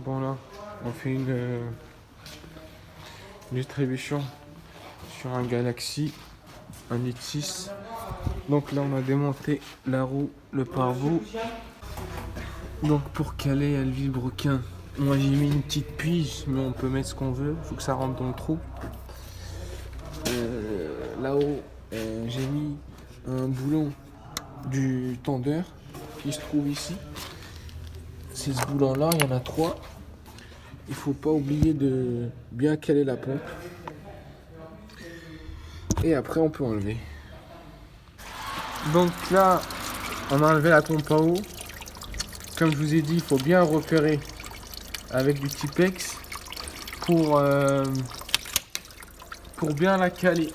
Bon là, on fait une distribution sur un Galaxy, un X6. Donc là on a démonté la roue, le pare-boue. Donc pour caler, elle vibre aucun. Moi j'ai mis une petite pige, mais on peut mettre ce qu'on veut, faut que ça rentre dans le trou. Là-haut, j'ai mis un boulon du tendeur qui se trouve ici. C'est ce boulon là, il y en a 3. Il faut pas oublier de bien caler la pompe. Et après on peut enlever. Donc là, on a enlevé la pompe à eau. Comme je vous ai dit, il faut bien repérer avec du Tipex pour bien la caler.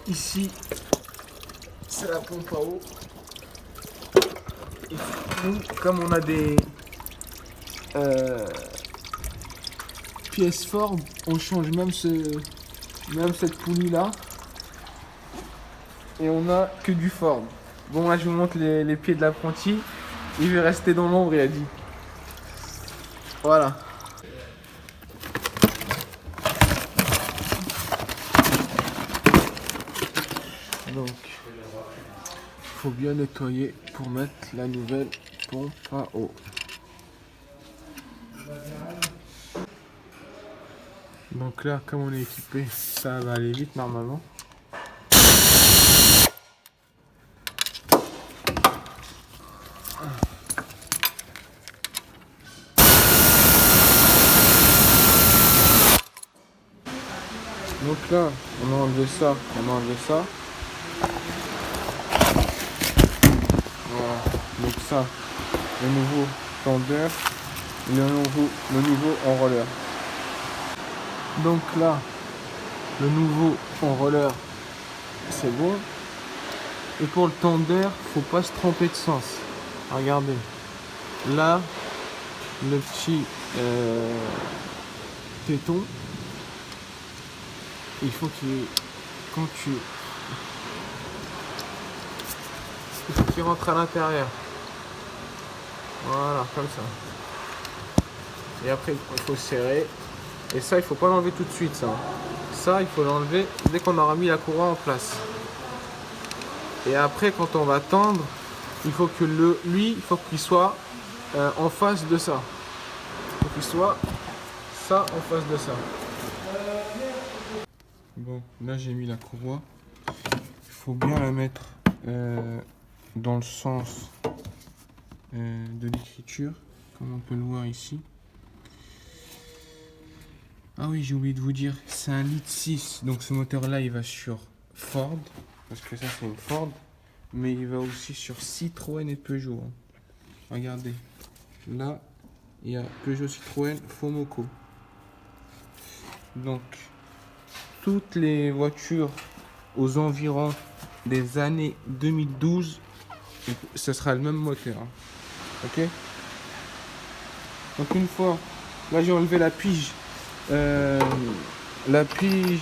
Ici, c'est la pompe à eau. Et nous, comme on a des pièces Ford, on change même cette poulie là. Et on a que du Ford. Bon, là je vous montre les pieds de l'apprenti. Il veut rester dans l'ombre, il a dit. Voilà. Donc, il faut bien nettoyer pour mettre la nouvelle pompe à eau. Donc là, comme on est équipé, ça va aller vite normalement. Donc là, on a enlevé ça, Voilà. Donc ça, le nouveau tendeur, le nouveau enrolleur. Donc là, le nouveau enrolleur, c'est bon. Et pour le tendeur, faut pas se tromper de sens. Regardez. Là, le petit téton, il faut qu'il rentre à l'intérieur. Voilà, comme ça. Et après, il faut serrer. Et ça, il faut pas l'enlever tout de suite, ça. Ça, il faut l'enlever dès qu'on aura mis la courroie en place. Et après, quand on va tendre, il faut que il faut qu'il soit en face de ça. Il faut qu'il soit ça en face de ça. Bon, là j'ai mis la courroie. Il faut bien la mettre dans le sens de l'écriture, comme on peut le voir ici. Ah oui, j'ai oublié de vous dire, c'est un litre 6, donc ce moteur-là, il va sur Ford, parce que ça c'est une Ford, mais il va aussi sur Citroën et Peugeot. Hein. Regardez, là, il y a Peugeot, Citroën, Fomoco. Donc, toutes les voitures aux environs des années 2012, ce sera le même moteur. Hein. Ok. Donc une fois, là j'ai enlevé la pige. La pige,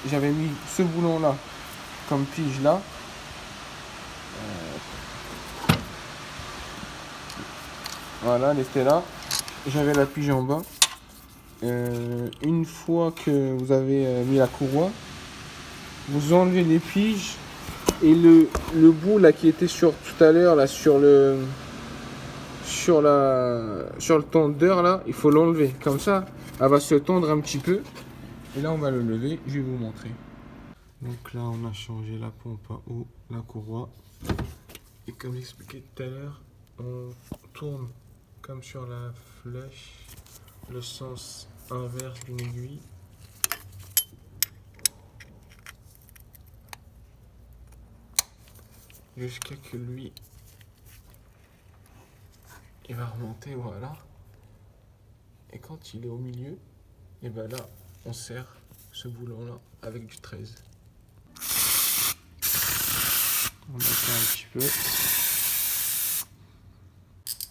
j'avais mis ce boulon là comme pige là. Voilà, elle était là. J'avais la pige en bas. Une fois que vous avez mis la courroie, vous enlevez les piges et le bout là qui était sur tout à l'heure là sur le tendeur là, il faut l'enlever comme ça, elle va se tendre un petit peu et là on va le lever, je vais vous montrer. Donc là on a changé la pompe à eau, la courroie et comme j'expliquais tout à l'heure, on tourne comme sur la flèche le sens inverse d'une aiguille. Jusqu'à que lui il va remonter, voilà. Et quand il est au milieu, et ben là on serre ce boulon là avec du 13. On attend un petit peu.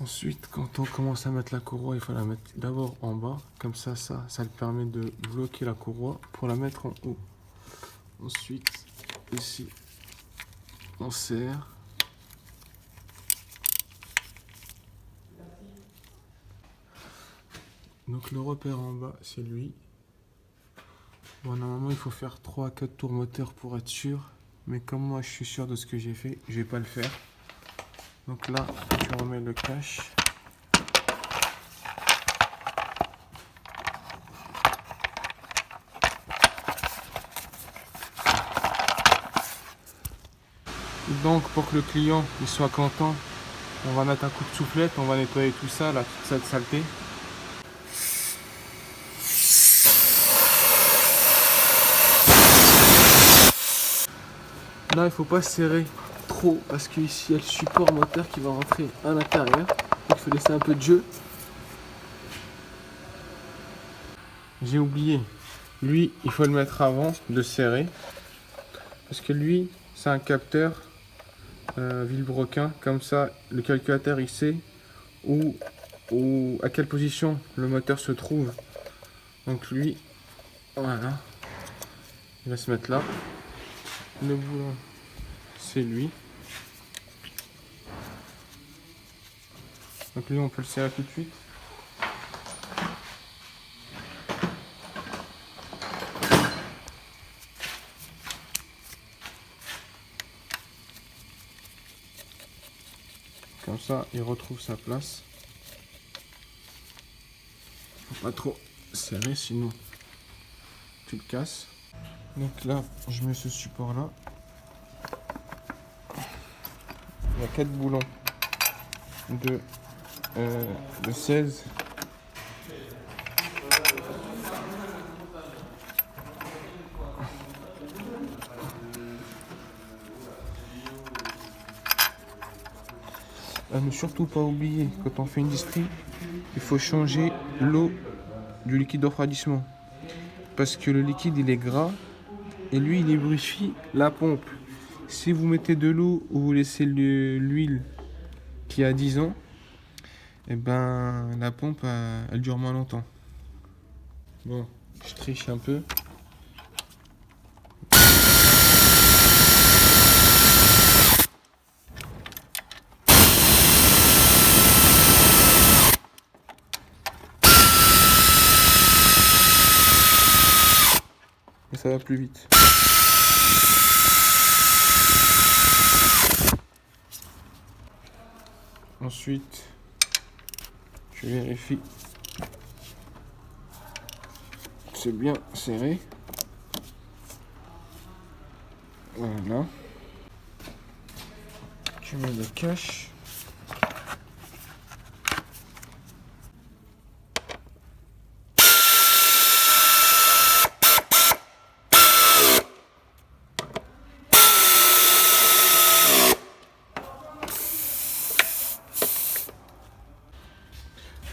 Ensuite, quand on commence à mettre la courroie, il faut la mettre d'abord en bas, comme ça le permet de bloquer la courroie pour la mettre en haut. Ensuite, ici, on serre. Donc le repère en bas, c'est lui. Bon, normalement, il faut faire 3 à 4 tours moteur pour être sûr. Mais comme moi, je suis sûr de ce que j'ai fait, je vais pas le faire. Donc là, tu remets le cache. Donc pour que le client il soit content, on va mettre un coup de soufflette, on va nettoyer tout ça, là, toute cette saleté. Là, il faut pas serrer trop parce qu'ici il y a le support moteur qui va rentrer à l'intérieur. Il faut laisser un peu de jeu. J'ai oublié. Lui, il faut le mettre avant de serrer. Parce que lui, c'est un capteur vilebrequin. Comme ça, le calculateur, il sait où à quelle position le moteur se trouve. Donc lui, voilà. Il va se mettre là. Le boulon, c'est lui. Donc lui, on peut le serrer tout de suite. Comme ça, il retrouve sa place. Faut pas trop serrer, sinon tu le casses. Donc là, je mets ce support là. Il y a 4 boulons de 16. Ne surtout pas oublier, quand on fait une distrie, il faut changer l'eau du liquide de refroidissement. Parce que le liquide il est gras et lui il lubrifie la pompe. Si vous mettez de l'eau ou vous laissez l'huile qui a 10 ans, et ben la pompe elle dure moins longtemps. Bon, je triche un peu. Mais ça va plus vite. Ensuite, je vérifie. C'est bien serré. Voilà. Tu mets le cache.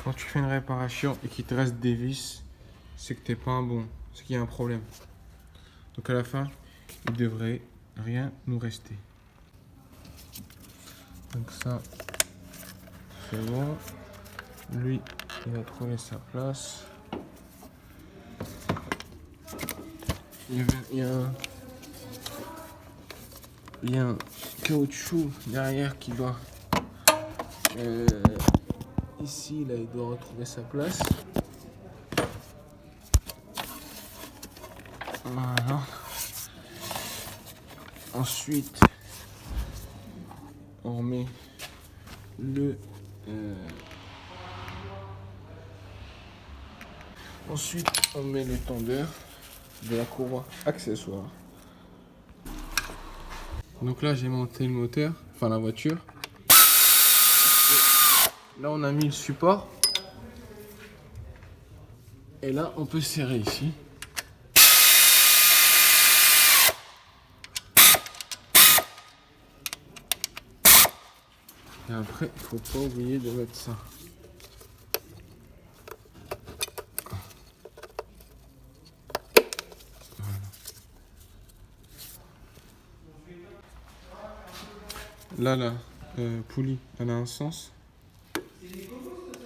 Quand tu fais une réparation et qu'il te reste des vis, c'est que t'es pas un bon, c'est qu'il y a un problème. Donc à la fin, il devrait rien nous rester. Donc ça, c'est bon. Lui, il a trouvé sa place. Il y a un caoutchouc derrière qui doit... ici, là, il doit retrouver sa place. Voilà. Ensuite, on remet le... Ensuite, on met le tendeur de la courroie accessoire. Donc là, j'ai monté le moteur, enfin la voiture. Là, on a mis le support. Et là, on peut serrer ici. Et après, il faut pas oublier de mettre ça. Là, la poulie, elle a un sens.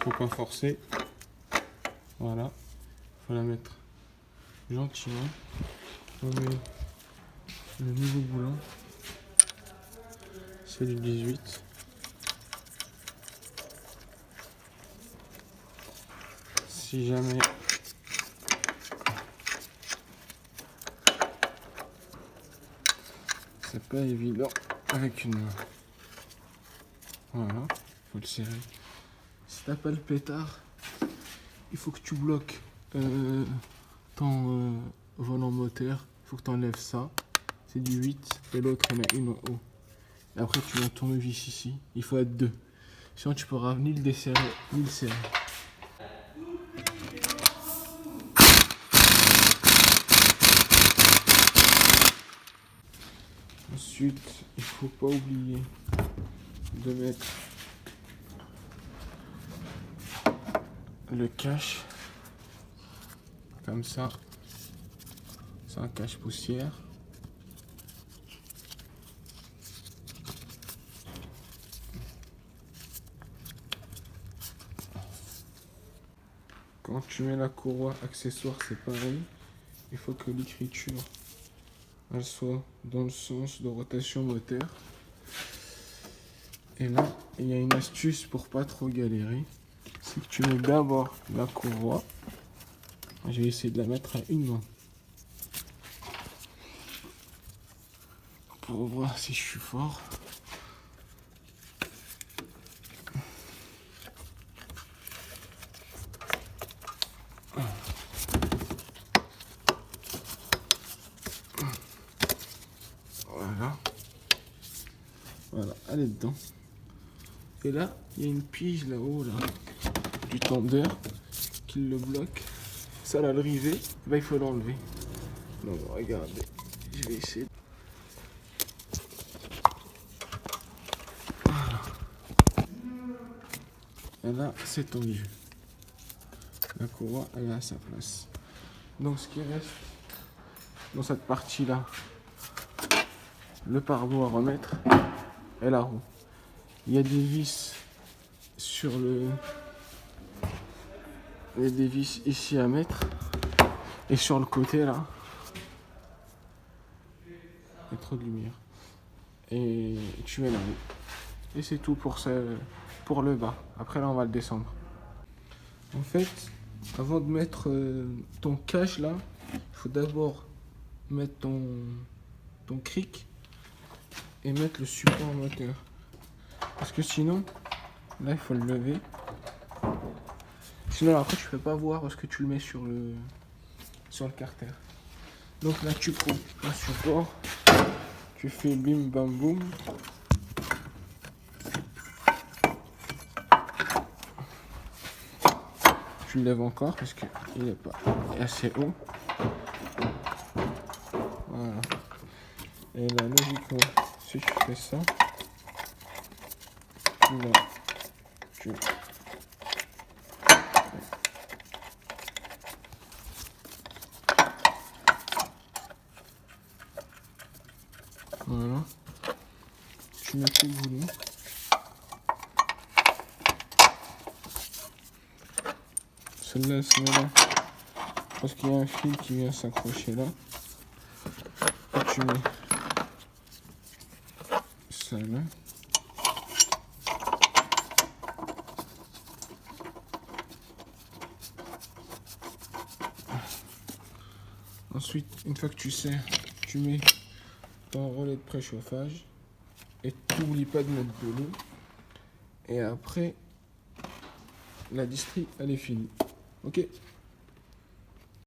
Faut pas forcer. Voilà. Faut la mettre gentiment. On met le nouveau boulon. C'est du 18. si jamais c'est pas évident avec une main. Voilà, faut le serrer. Si t'as pas le pétard, il faut que tu bloques ton volant moteur. Il faut que tu enlèves ça. C'est du 8 et l'autre on a une en haut. Et après tu mets un tournevis ici. Il faut être deux. Sinon tu pourras ni le desserrer ni le serrer. Ensuite, il faut pas oublier de mettre le cache comme ça. C'est un cache poussière. Quand tu mets la courroie accessoire, c'est pareil. Il faut que l'écriture elle soit dans le sens de rotation moteur. Et là, il y a une astuce pour pas trop galérer. C'est que tu mets d'abord la courroie. Je vais essayer de la mettre à une main. Pour voir si je suis fort. Voilà. Voilà, elle est dedans. Et là, il y a une pige là-haut, là, du tendeur qui le bloque. Ça, là, le rivet, bah, il faut l'enlever. Donc, regardez, je vais essayer. Voilà. Et là, c'est tendu. La courroie, elle est à sa place. Donc, ce qui reste dans cette partie-là, le pare-boue à remettre et la roue. Il y a des vis sur le... Il y a des vis ici à mettre. Et sur le côté, là, il y a trop de lumière. Et tu mets la roue. Et c'est tout pour le bas. Après, là, on va le descendre. En fait, avant de mettre ton cache, là, il faut d'abord mettre ton cric et mettre le support moteur. Parce que sinon, là, il faut le lever. Sinon, après, tu peux pas voir parce que tu le mets sur le carter. Donc là, tu prends un support, tu fais bim bam boum. Tu le lèves encore parce qu'il n'est pas assez haut. Voilà. Et là, logiquement, si tu fais ça, là, tu... Voilà. Tu mets tes boulons. Celle-là, elle se met là. Parce qu'il y a un fil qui vient s'accrocher là. Et tu mets ça là. Ensuite, une fois que tu serres, tu mets ton relais de préchauffage et n'oublie pas de mettre de l'eau. Et après, la distrie, elle est finie. Ok?